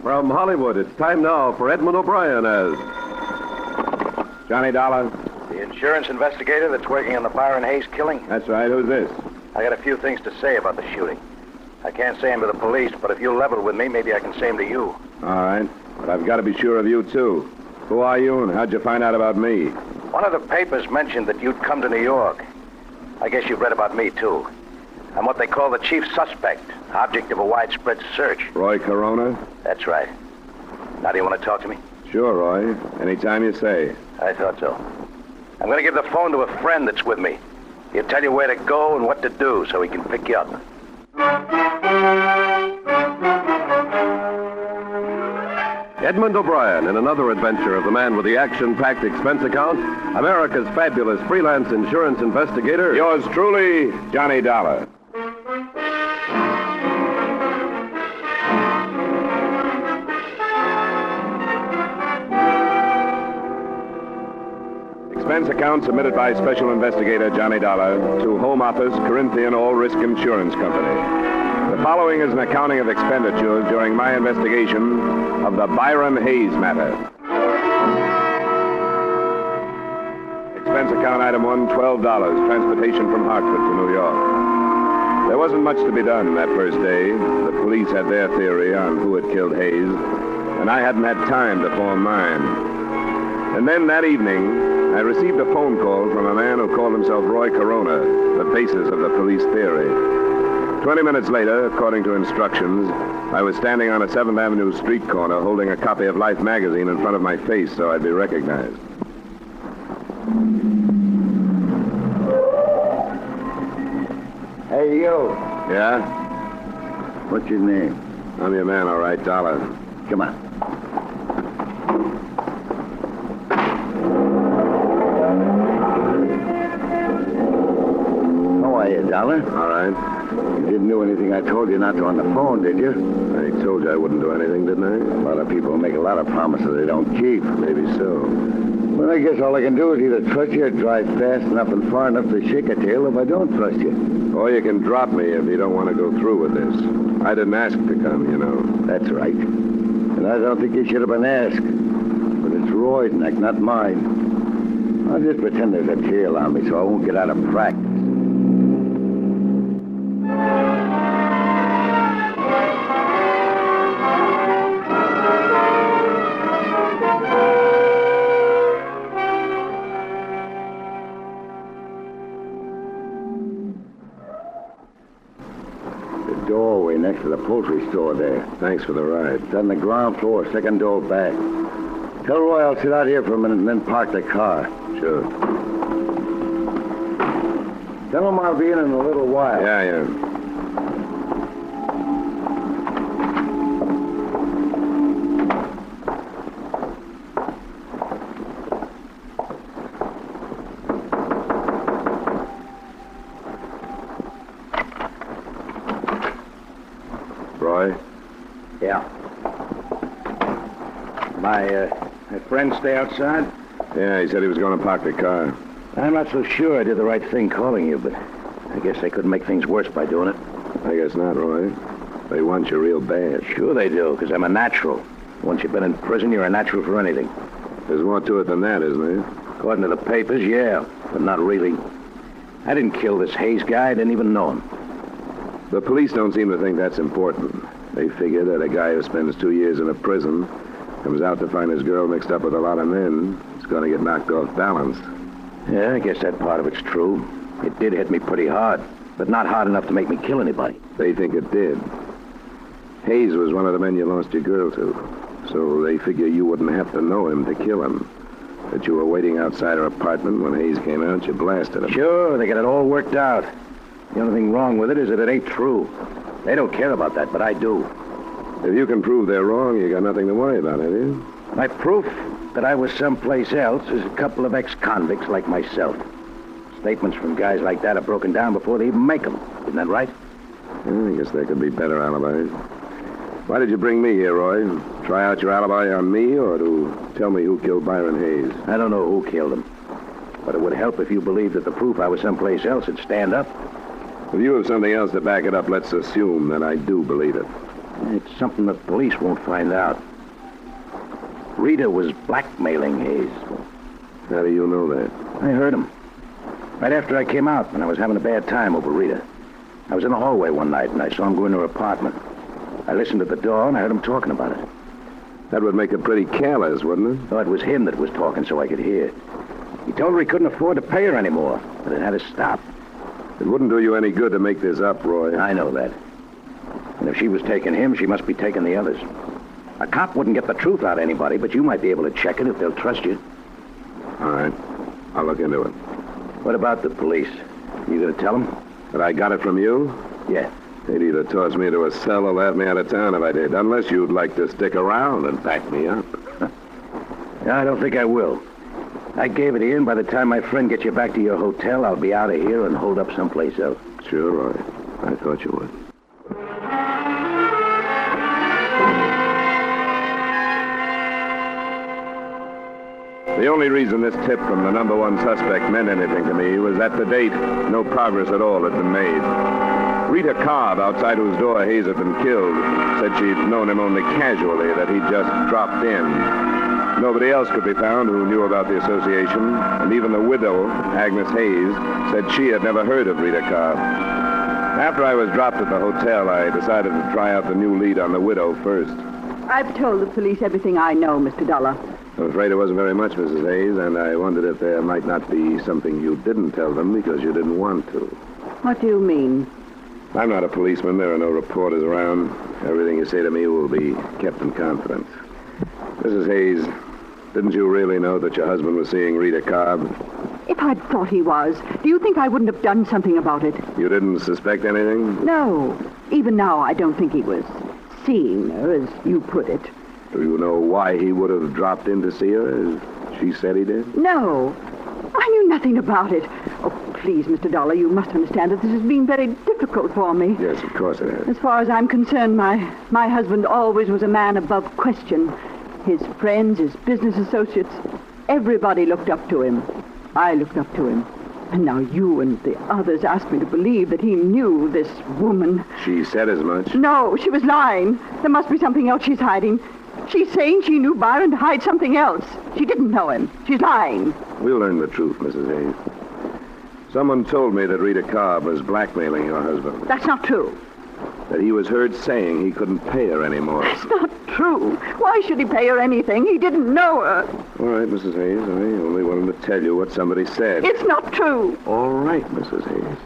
From Hollywood, it's time now for Edmund O'Brien as Johnny Dollar? The insurance investigator that's working on the Byron Hayes killing? That's right. Who's this? I got a few things to say about the shooting. I can't say them to the police, but if you level with me, maybe I can say them to you. All right. But I've got to be sure of you, too. Who are you, and how'd you find out about me? One of the papers mentioned that you'd come to New York. I guess you've read about me, too. I'm what they call the chief suspect, object of a widespread search. Roy Corona? That's right. Now, do you want to talk to me? Sure, Roy. Anytime you say. I thought so. I'm going to give the phone to a friend that's with me. He'll tell you where to go and what to do so he can pick you up. Edmund O'Brien in another adventure of the man with the action-packed expense account, America's fabulous freelance insurance investigator. Yours truly, Johnny Dollar. Expense account submitted by Special Investigator Johnny Dollar to Home Office, Corinthian All Risk Insurance Company. The following is an accounting of expenditures during my investigation of the Byron Hayes matter. Expense account item 1, $12, transportation from Hartford to New York. There wasn't much to be done that first day. The police had their theory on who had killed Hayes, and I hadn't had time to form mine. And then that evening, I received a phone call from a man who called himself Roy Corona, the basis of the police theory. 20 minutes later, according to instructions, I was standing on a 7th Avenue street corner holding a copy of Life magazine in front of my face so I'd be recognized. Hey, you. Yeah? What's your name? I'm your man, all right, Dollar. Come on. How are you, Dollar? All right. You didn't do anything I told you not to on the phone, did you? I told you I wouldn't do anything, didn't I? A lot of people make a lot of promises they don't keep. Maybe so. Well, I guess all I can do is either trust you or drive fast enough and far enough to shake a tail if I don't trust you. Or you can drop me if you don't want to go through with this. I didn't ask to come, you know. That's right. And I don't think you should have been asked. But it's Roy's neck, not mine. I'll just pretend there's a tail on me so I won't get out of practice. Doorway next to the poultry store there. Thanks for the ride. It's on the ground floor, second door back. Tell Roy I'll sit out here for a minute and then park the car. Sure. Tell him I'll be in a little while. Yeah. Roy? Yeah. My friend stay outside? Yeah, he said he was going to park the car. I'm not so sure I did the right thing calling you, but I guess they couldn't make things worse by doing it. I guess not, Roy. They want you real bad. Sure they do, because I'm a natural. Once you've been in prison, you're a natural for anything. There's more to it than that, isn't there? According to the papers, yeah, but not really. I didn't kill this Hayes guy. I didn't even know him. The police don't seem to think that's important. They figure that a guy who spends 2 years in a prison comes out to find his girl mixed up with a lot of men, is going to get knocked off balance. Yeah, I guess that part of it's true. It did hit me pretty hard, but not hard enough to make me kill anybody. They think it did. Hayes was one of the men you lost your girl to, so they figure you wouldn't have to know him to kill him. That you were waiting outside her apartment when Hayes came out, you blasted him. Sure, they got it all worked out. The only thing wrong with it is that it ain't true. They don't care about that, but I do. If you can prove they're wrong, you got nothing to worry about, have you? My proof that I was someplace else is a couple of ex-convicts like myself. Statements from guys like that are broken down before they even make them. Isn't that right? Yeah, I guess there could be better alibis. Why did you bring me here, Roy? Try out your alibi on me or to tell me who killed Byron Hayes? I don't know who killed him. But it would help if you believed that the proof I was someplace else would stand up. If you have something else to back it up, let's assume that I do believe it. It's something the police won't find out. Rita was blackmailing Hayes. How do you know that? I heard him. Right after I came out, when I was having a bad time over Rita. I was in the hallway one night, and I saw him go into her apartment. I listened at the door, and I heard him talking about it. That would make it pretty careless, wouldn't it? Oh, it was him that was talking so I could hear. He told her he couldn't afford to pay her anymore, but it had to stop. It wouldn't do you any good to make this up, Roy. I know that. And if she was taking him, she must be taking the others. A cop wouldn't get the truth out of anybody, but you might be able to check it if they'll trust you. All right. I'll look into it. What about the police? You gonna tell them? But I got it from you? Yeah. They'd either toss me into a cell or laugh me out of town if I did, unless you'd like to stick around and back me up. I don't think I will. I gave it to you, and by the time my friend gets you back to your hotel, I'll be out of here and hold up someplace else. Sure, Roy. I thought you would. The only reason this tip from the number one suspect meant anything to me was that to date, no progress at all had been made. Rita Cobb, outside whose door Hayes had been killed, said she'd known him only casually, that he'd just dropped in. Nobody else could be found who knew about the association, and even the widow, Agnes Hayes, said she had never heard of Rita Cobb. After I was dropped at the hotel, I decided to try out the new lead on the widow first. I've told the police everything I know, Mr. Dollar. I'm afraid it wasn't very much, Mrs. Hayes, and I wondered if there might not be something you didn't tell them because you didn't want to. What do you mean? I'm not a policeman. There are no reporters around. Everything you say to me will be kept in confidence. Mrs. Hayes, didn't you really know that your husband was seeing Rita Cobb? If I'd thought he was, do you think I wouldn't have done something about it? You didn't suspect anything? No. Even now, I don't think he was seeing her, as you put it. Do you know why he would have dropped in to see her, as she said he did? No. I knew nothing about it. Oh, please, Mr. Dollar, you must understand that this has been very difficult for me. Yes, of course it has. As far as I'm concerned, my husband always was a man above question. His friends, his business associates, everybody looked up to him. I looked up to him. And now you and the others ask me to believe that he knew this woman. She said as much? No, she was lying. There must be something else she's hiding. She's saying she knew Byron to hide something else. She didn't know him. She's lying. We'll learn the truth, Mrs. Hayes. Someone told me that Rita Cobb was blackmailing your husband. That's not true. That he was heard saying he couldn't pay her anymore. That's not true. Why should he pay her anything? He didn't know her. All right, Mrs. Hayes. I only wanted to tell you what somebody said. It's not true. All right, Mrs. Hayes.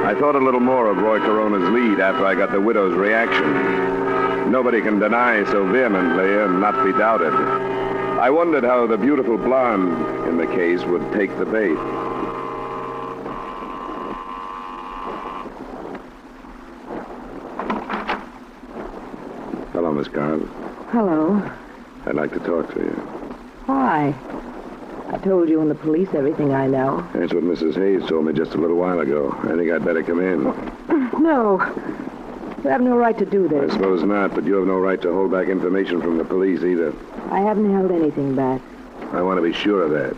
I thought a little more of Roy Corona's lead after I got the widow's reaction. Nobody can deny so vehemently and not be doubted. I wondered how the beautiful blonde in the case would take the bait. Hello, Miss Cobb. Hello. I'd like to talk to you. Why? I told you and the police everything I know. That's what Mrs. Hayes told me just a little while ago. I think I'd better come in. No. You have no right to do I this. suppose not, but you have no right to hold back information from the police either. I haven't held anything back. I want to be sure of that.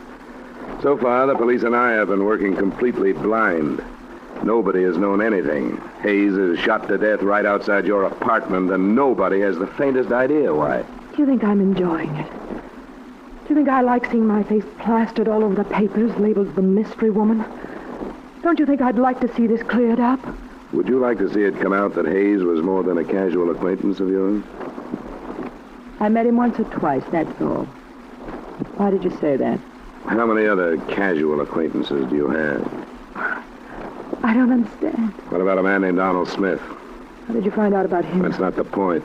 So far, the police and I have been working completely blind. Nobody has known anything. Hayes is shot to death right outside your apartment, and nobody has the faintest idea why. Do you think I'm enjoying it? Do you think I like seeing my face plastered all over the papers, labeled the mystery woman? Don't you think I'd like to see this cleared up? Would you like to see it come out that Hayes was more than a casual acquaintance of yours? I met him once or twice, that's all. Why did you say that? How many other casual acquaintances do you have? I don't understand. What about a man named Donald Smith? How did you find out about him? That's not the point.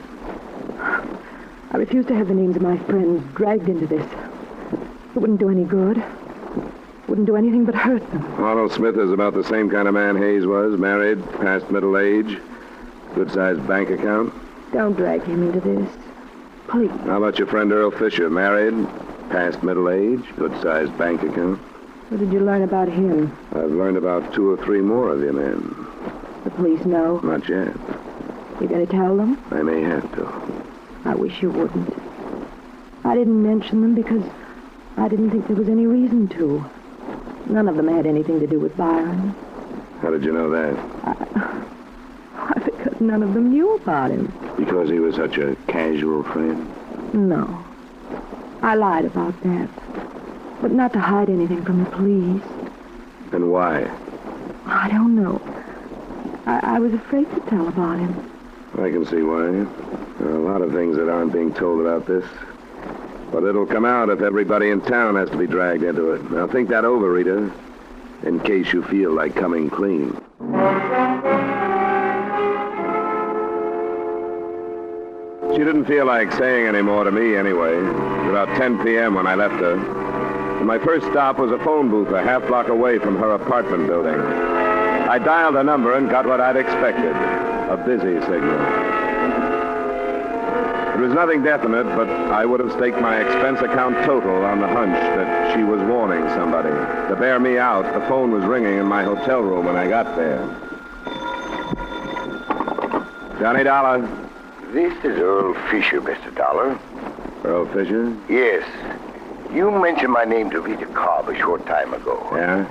I refuse to have the names of my friends dragged into this. It wouldn't do any good. Wouldn't do anything but hurt them. Donald Smith is about the same kind of man Hayes was, married, past middle age, good-sized bank account. Don't drag him into this. Please. How about your friend Earl Fisher, married, past middle age, good-sized bank account? What did you learn about him? I've learned about 2 or 3 more of your men. The police know? Not yet. You gonna tell them? I may have to. I wish you wouldn't. I didn't mention them because I didn't think there was any reason to. None of them had anything to do with Byron. How did you know that? Because none of them knew about him. Because he was such a casual friend? No. I lied about that. But not to hide anything from the police. And why? I don't know. I was afraid to tell about him. I can see why. There are a lot of things that aren't being told about this. But it'll come out if everybody in town has to be dragged into it. Now think that over, Rita, in case you feel like coming clean. She didn't feel like saying any more to me anyway. It was about 10 p.m. when I left her. And my first stop was a phone booth a half block away from her apartment building. I dialed a number and got what I'd expected, a busy signal. It was nothing definite, but I would have staked my expense account total on the hunch that she was warning somebody. To bear me out, the phone was ringing in my hotel room when I got there. Johnny Dollar. This is Earl Fisher, Mr. Dollar. Earl Fisher? Yes. You mentioned my name to Rita Cobb a short time ago. Yeah?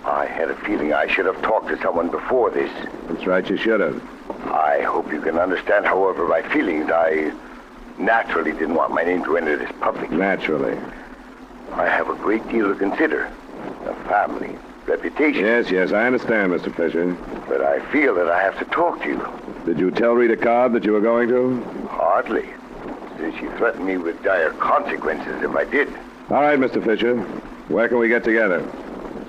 I had a feeling I should have talked to someone before this. That's right, you should have. I hope you can understand, however, my feelings. I naturally didn't want my name to enter this public. Naturally. I have a great deal to consider. A family, reputation. Yes, I understand, Mr. Fisher. But I feel that I have to talk to you. Did you tell Rita Cobb that you were going to? Hardly. Since she threatened me with dire consequences if I did. All right, Mr. Fisher. Where can we get together?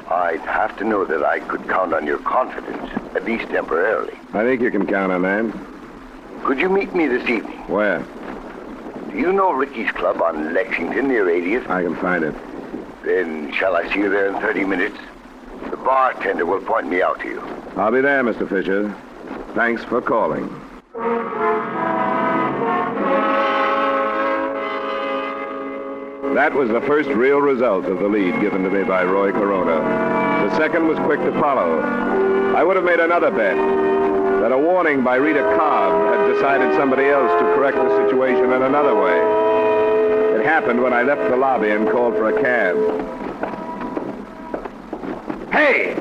I'd have to know that I could count on your confidence, at least temporarily. I think you can count on that. Could you meet me this evening? Where? Do you know Ricky's Club on Lexington near 80th? I can find it. Then shall I see you there in 30 minutes? The bartender will point me out to you. I'll be there, Mr. Fisher. Thanks for calling. That was the first real result of the lead given to me by Roy Corona. The second was quick to follow. I would have made another bet that a warning by Rita Cobb had decided somebody else to correct the situation in another way. It happened when I left the lobby and called for a cab. Hey!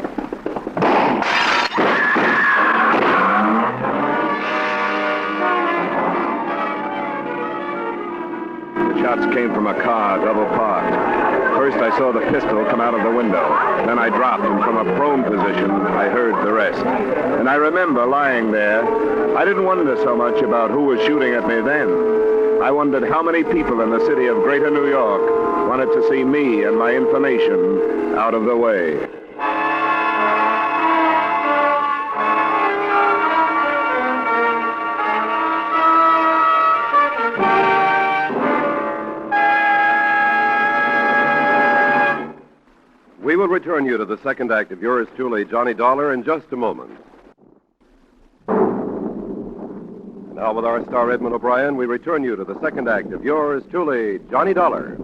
Shots came from a car, double parked. First, I saw the pistol come out of the window. Then I dropped, and from a prone position, I heard the rest. And I remember lying there. I didn't wonder so much about who was shooting at me then. I wondered how many people in the city of Greater New York wanted to see me and my information out of the way. We will return you to the second act of yours truly, Johnny Dollar, in just a moment. And now with our star, Edmund O'Brien, we return you to the second act of yours truly, Johnny Dollar.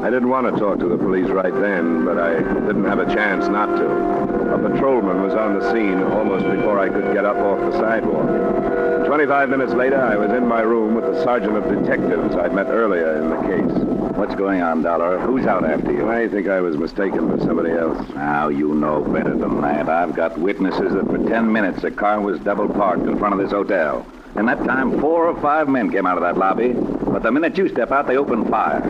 I didn't want to talk to the police right then, but I didn't have a chance not to. A patrolman was on the scene almost before I could get up off the sidewalk. 25 minutes later, I was in my room with the sergeant of detectives I'd met earlier in the case. What's going on, Dollar? Who's out after you? I think I was mistaken for somebody else. Now, you know better than that. I've got witnesses that for 10 minutes a car was double parked in front of this hotel. And that time, 4 or 5 men came out of that lobby. But the minute you step out, they opened fire.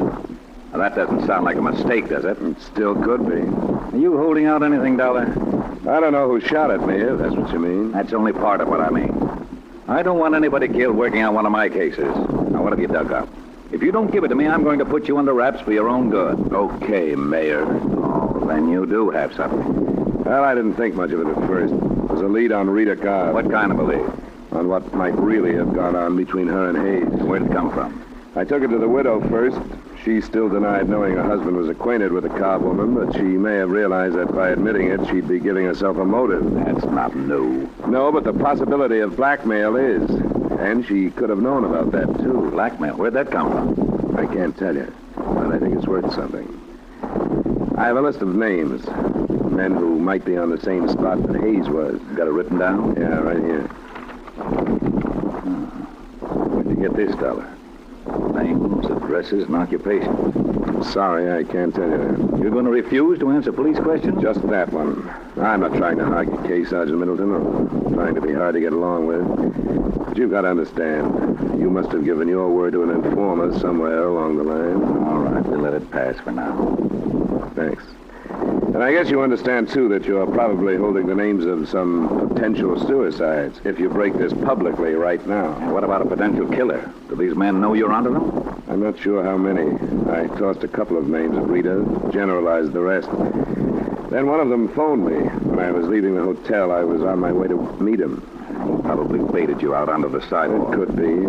Now, that doesn't sound like a mistake, does it? It still could be. Are you holding out anything, Dollar? I don't know who shot at me, if that's what you mean. That's only part of what I mean. I don't want anybody killed working on one of my cases. Now, what have you dug up? If you don't give it to me, I'm going to put you under wraps for your own good. Okay, Mayor. Oh, then you do have something. Well, I didn't think much of it at first. It was a lead on Rita Cobb. What kind of a lead? On what might really have gone on between her and Hayes. Where'd it come from? I took it to the widow first. She still denied knowing her husband was acquainted with the Cobb woman, but she may have realized that by admitting it, she'd be giving herself a motive. That's not new. No, but the possibility of blackmail is. And she could have known about that, too. Blackmail? Where'd that come from? I can't tell you, but I think it's worth something. I have a list of names. Men who might be on the same spot that Hayes was. Got it written down? Yeah, right here. Where'd you get this, Dollar? Names, addresses, and occupations. I'm sorry, I can't tell you that. You're going to refuse to answer police questions? Just that one. I'm not trying to hog your case, Sergeant Middleton, or trying to be hard to get along with. But you've got to understand. You must have given your word to an informer somewhere along the line. All right, we'll let it pass for now. Thanks. And I guess you understand, too, that you're probably holding the names of some potential suicides if you break this publicly right now. And what about a potential killer? Do these men know you're onto them? I'm not sure how many. I tossed a couple of names at Rita, generalized the rest. Then one of them phoned me. When I was leaving the hotel, I was on my way to meet him. Probably baited you out onto the sidewalk. It could be.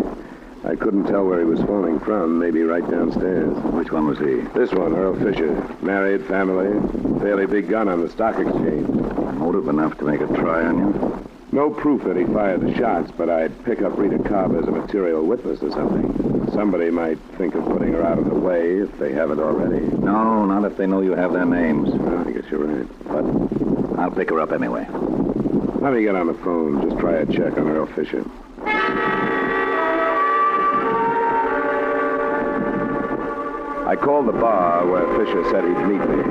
I couldn't tell where he was phoning from. Maybe right downstairs. Which one was he? This one, Earl Fisher. Married, family, fairly big gun on the stock exchange. Motive enough to make a try on you? No proof that he fired the shots, but I'd pick up Rita Cobb as a material witness or something. Somebody might think of putting her out of the way if they haven't already. No, not if they know you have their names. Well, I guess you're right. But I'll pick her up anyway. Let me get on the phone. Just try a check on Earl Fisher. I called the bar where Fisher said he'd meet me.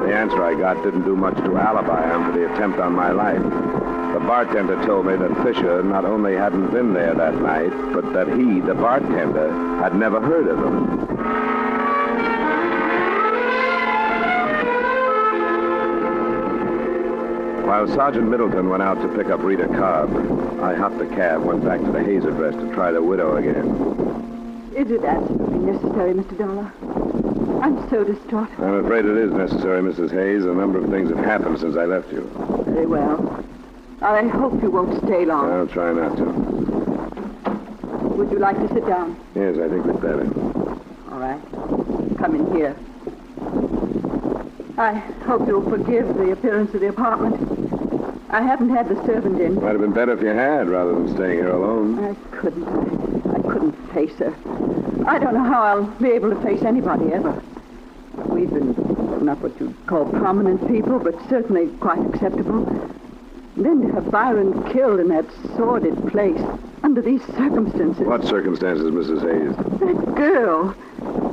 The answer I got didn't do much to alibi him for the attempt on my life. The bartender told me that Fisher not only hadn't been there that night, but that he, the bartender, had never heard of him. While Sergeant Middleton went out to pick up Rita Cobb, I hopped a cab, went back to the Hayes address to try the widow again. Is it absolutely necessary, Mr. Dollar? I'm so distraught. I'm afraid it is necessary, Mrs. Hayes. A number of things have happened since I left you. Very well. I hope you won't stay long. I'll try not to. Would you like to sit down? Yes, I think we'd better. All right. Come in here. I hope you'll forgive the appearance of the apartment. I haven't had the servant in. Might have been better if you had, rather than staying here alone. I couldn't face her. I don't know how I'll be able to face anybody ever. We've been not what you'd call prominent people, but certainly quite acceptable. And then to have Byron killed in that sordid place, under these circumstances. What circumstances, Mrs. Hayes? That girl.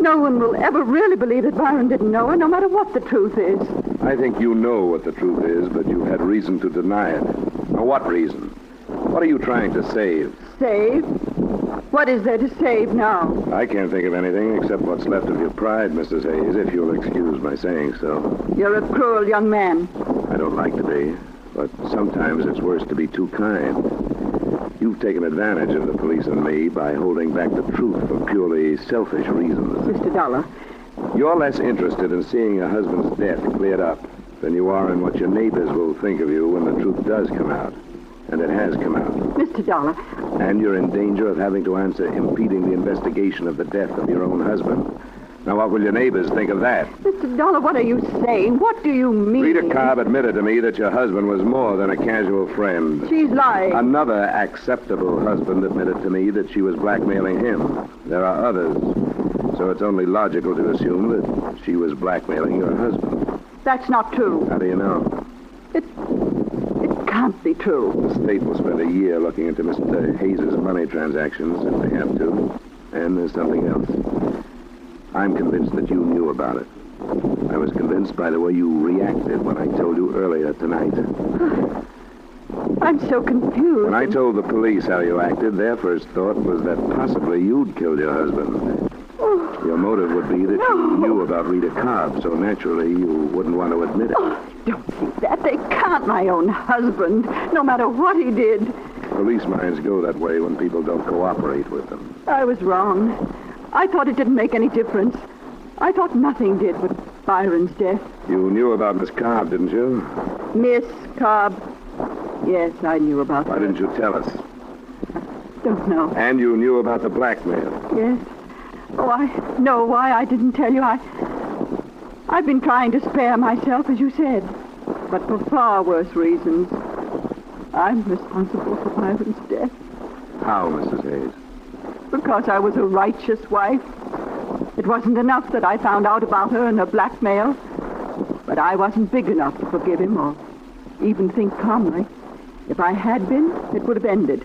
No one will ever really believe that Byron didn't know her, no matter what the truth is. I think you know what the truth is, but you had reason to deny it. Now, what reason? What are you trying to save? Save? What is there to save now? I can't think of anything except what's left of your pride, Mrs. Hayes, if you'll excuse my saying so. You're a cruel young man. I don't like to be, but sometimes it's worse to be too kind. You've taken advantage of the police and me by holding back the truth for purely selfish reasons. Mr. Dollar. You're less interested in seeing your husband's death cleared up than you are in what your neighbors will think of you when the truth does come out. And it has come out. Mr. Dollar. And you're in danger of having to answer impeding the investigation of the death of your own husband. Now, what will your neighbors think of that? Mr. Dollar, what are you saying? What do you mean? Rita Cobb admitted to me that your husband was more than a casual friend. She's lying. Another acceptable husband admitted to me that she was blackmailing him. There are others. So it's only logical to assume that she was blackmailing your husband. That's not true. How do you know? It can't be true. The state will spend a year looking into Mr. Hayes' money transactions if they have to. And there's something else. I'm convinced that you knew about it. I was convinced by the way you reacted when I told you earlier tonight. I'm so confused. When I told the police how you acted, their first thought was that possibly you'd killed your husband. Oh. Your motive would be that you knew about Rita Cobb, so naturally you wouldn't want to admit it. Oh, don't think that. They can't, my own husband, no matter what he did. Police minds go that way when people don't cooperate with them. I was wrong. I thought it didn't make any difference. I thought nothing did with Byron's death. You knew about Miss Cobb, didn't you? Miss Cobb. Yes, I knew about her. Why didn't you tell us? Don't know. And you knew about the blackmail. Yes. Oh, I know why I didn't tell you. I've been trying to spare myself, as you said, but for far worse reasons. I'm responsible for Byron's death. How, Mrs. Hayes? Because I was a righteous wife. It wasn't enough that I found out about her and her blackmail. But I wasn't big enough to forgive him or even think calmly. If I had been, it would have ended.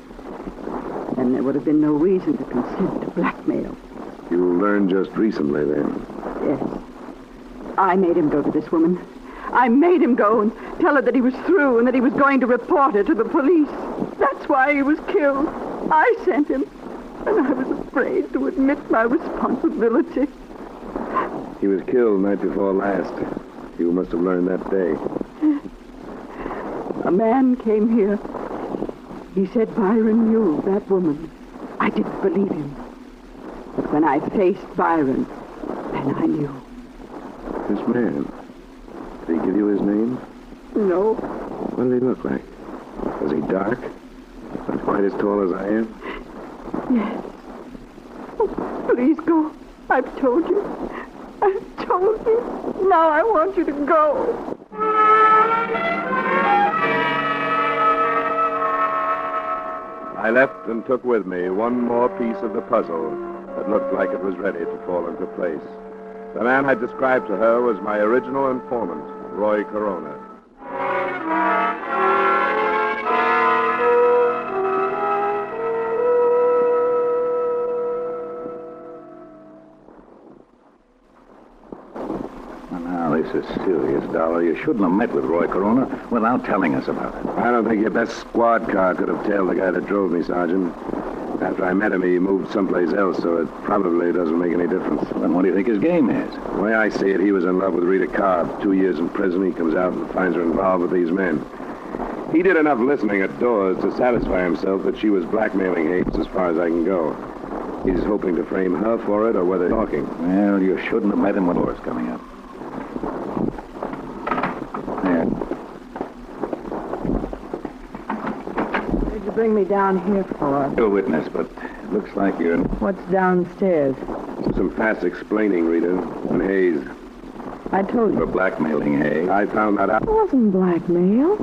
Then there would have been no reason to consent to blackmail. You learned just recently, then? Yes. I made him go to this woman. I made him go and tell her that he was through and that he was going to report her to the police. That's why he was killed. I sent him. And I was afraid to admit my responsibility. He was killed night before last. You must have learned that day. A man came here. He said Byron knew that woman. I didn't believe him. But when I faced Byron, then I knew. This man, did he give you his name? No. What did he look like? Was he dark? Not quite as tall as I am? Yes. Oh, please go. I've told you. I've told you. Now I want you to go. I left and took with me one more piece of the puzzle that looked like it was ready to fall into place. The man I described to her was my original informant, Roy Corona. This is serious, Dollar. You shouldn't have met with Roy Corona without telling us about it. I don't think your best squad car could have tailed the guy that drove me, Sergeant. After I met him, he moved someplace else, so it probably doesn't make any difference. Then what do you think his game is? The way I see it, he was in love with Rita Cobb. 2 years in prison, he comes out and finds her involved with these men. He did enough listening at doors to satisfy himself that she was blackmailing Hayes as far as I can go. He's hoping to frame her for it or whether talking. Well, you shouldn't have met him when doors coming up. There. What did you bring me down here for? You're a witness, but it looks like you're... What's downstairs? Some fast explaining, Rita. And Hayes. I told You're you. blackmailing Hayes. I found that out. It wasn't blackmail.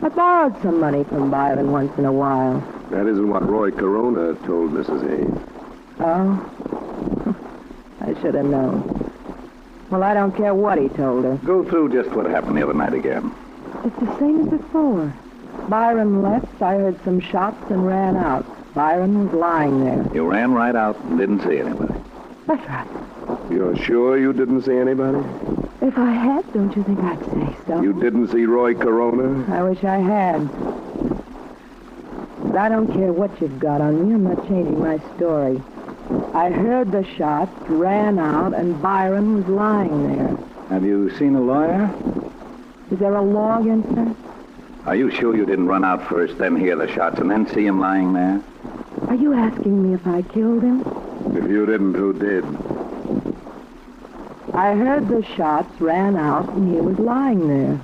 I borrowed some money from Byron once in a while. That isn't what Roy Corona told Mrs. Hayes. Oh? I should have known. Well, I don't care what he told her. Go through just what happened the other night again. It's the same as before. Byron left, I heard some shots and ran out. Byron was lying there. You ran right out and didn't see anybody. That's right. You're sure you didn't see anybody? If I had, don't you think I'd say so? You didn't see Roy Corona? I wish I had. But I don't care what you've got on me. I'm not changing my story. I heard the shots, ran out, and Byron was lying there. Have you seen a lawyer? Is there a law against that? Are you sure you didn't run out first, then hear the shots, and then see him lying there? Are you asking me if I killed him? If you didn't, who did? I heard the shots, ran out, and he was lying there.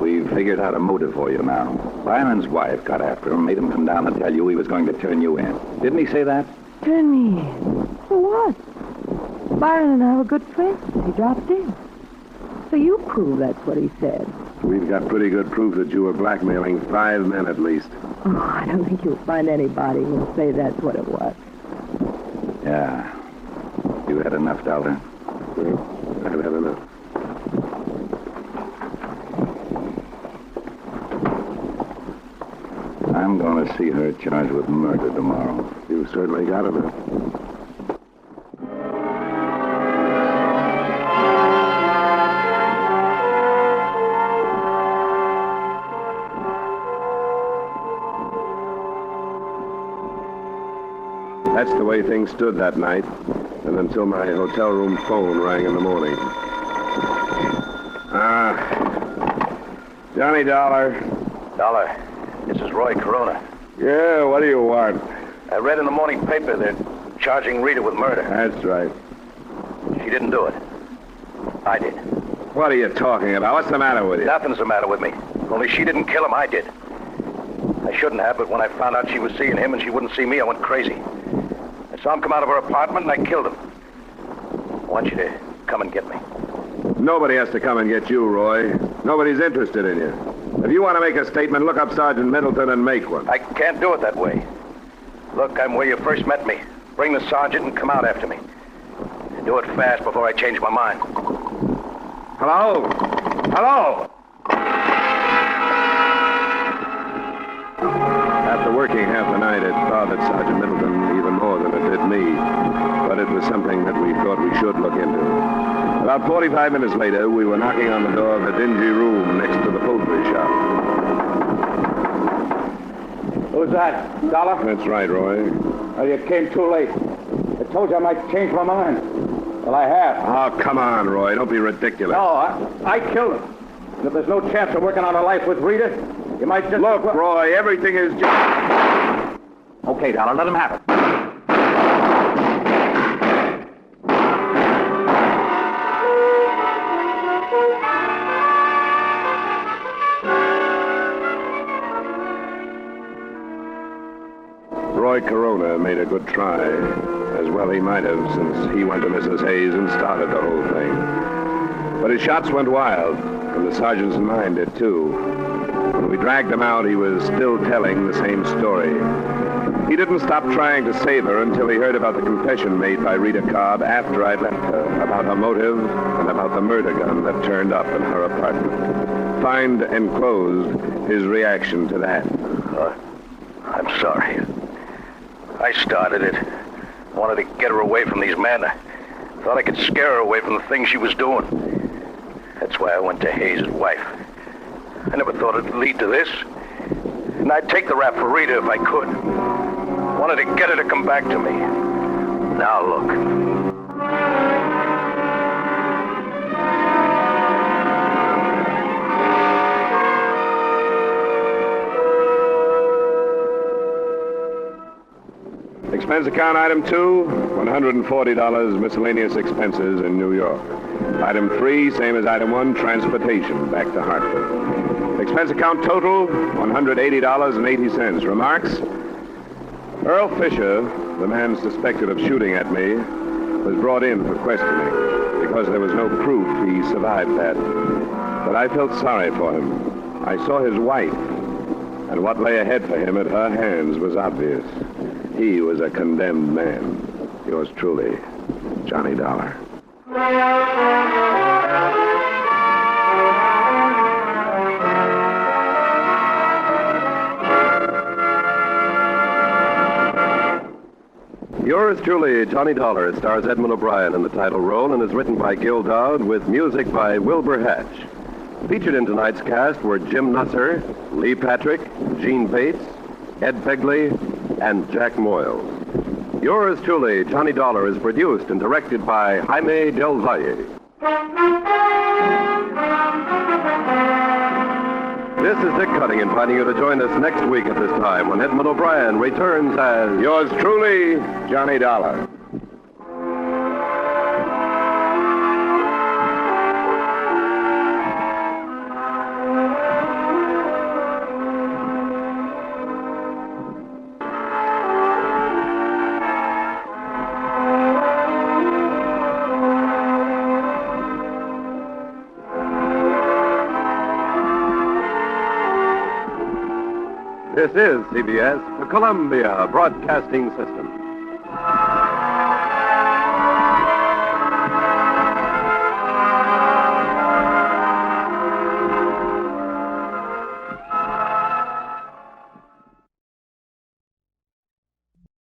We've figured out a motive for you now. Byron's wife got after him, made him come down and tell you he was going to turn you in. Didn't he say that? Turn me in? For what? Byron and I were good friends. He dropped in. So you prove that's what he said. We've got pretty good proof that you were blackmailing 5 men at least. Oh, I don't think you'll find anybody who'll say that's what it was. Yeah. You had enough, Dollar. Well, I've had enough. I'm going to see her charged with murder tomorrow. You certainly got enough. That's the way things stood that night, and until my hotel room phone rang in the morning. Johnny Dollar. Dollar, this is Roy Corona. Yeah, what do you want? I read in the morning paper they're charging Rita with murder. That's right. She didn't do it. I did. What are you talking about? What's the matter with you? Nothing's the matter with me. Only she didn't kill him, I did. I shouldn't have, but when I found out she was seeing him and she wouldn't see me, I went crazy. I saw him come out of her apartment and I killed him. I want you to come and get me. Nobody has to come and get you, Roy. Nobody's interested in you. If you want to make a statement, look up Sergeant Middleton and make one. I can't do it that way. Look, I'm where you first met me. Bring the sergeant and come out after me. And do it fast before I change my mind. Hello? Hello? After working half the night, it bothered Sergeant Middleton even more than it did me. But it was something that we thought we should look into. About 45 minutes later, we were knocking on the door of a dingy room next to the poultry shop. Who's that? Dollar? That's right, Roy. Oh, you came too late. I told you I might change my mind. Well, I have. Oh, come on, Roy. Don't be ridiculous. No, I killed him. And if there's no chance of working on a life with Rita, you might just... Look, Roy, everything is just... Okay, Dollar, let him have it. Roy Corona made a good try. As well he might have, since he went to Mrs. Hayes and started the whole thing. But his shots went wild, and the sergeant's mind did too. When we dragged him out, he was still telling the same story. He didn't stop trying to save her until he heard about the confession made by Rita Cobb after I'd left her, about her motive and about the murder gun that turned up in her apartment. Find enclosed his reaction to that. I'm sorry. I started it. I wanted to get her away from these men. I thought I could scare her away from the things she was doing. That's why I went to Hayes' wife. I never thought it'd lead to this. And I'd take the rap for Rita if I could. Wanted to get her to come back to me. Now look. Expense account item 2, $140 miscellaneous expenses in New York. Item 3, same as item 1, transportation back to Hartford. Expense account total, $180.80. Remarks? Earl Fisher, the man suspected of shooting at me, was brought in for questioning because there was no proof he survived that. But I felt sorry for him. I saw his wife, and what lay ahead for him at her hands was obvious. He was a condemned man. Yours truly, Johnny Dollar. Yours truly, Johnny Dollar. It stars Edmund O'Brien in the title role and is written by Gil Dowd with music by Wilbur Hatch. Featured in tonight's cast were Jim Nusser, Lee Patrick, Gene Bates, Ed Begley, and Jack Moyles. Yours truly, Johnny Dollar, is produced and directed by Jaime Del Valle. This is Dick Cutting inviting you to join us next week at this time when Edmund O'Brien returns as Yours truly, Johnny Dollar. This is CBS, the Columbia Broadcasting System.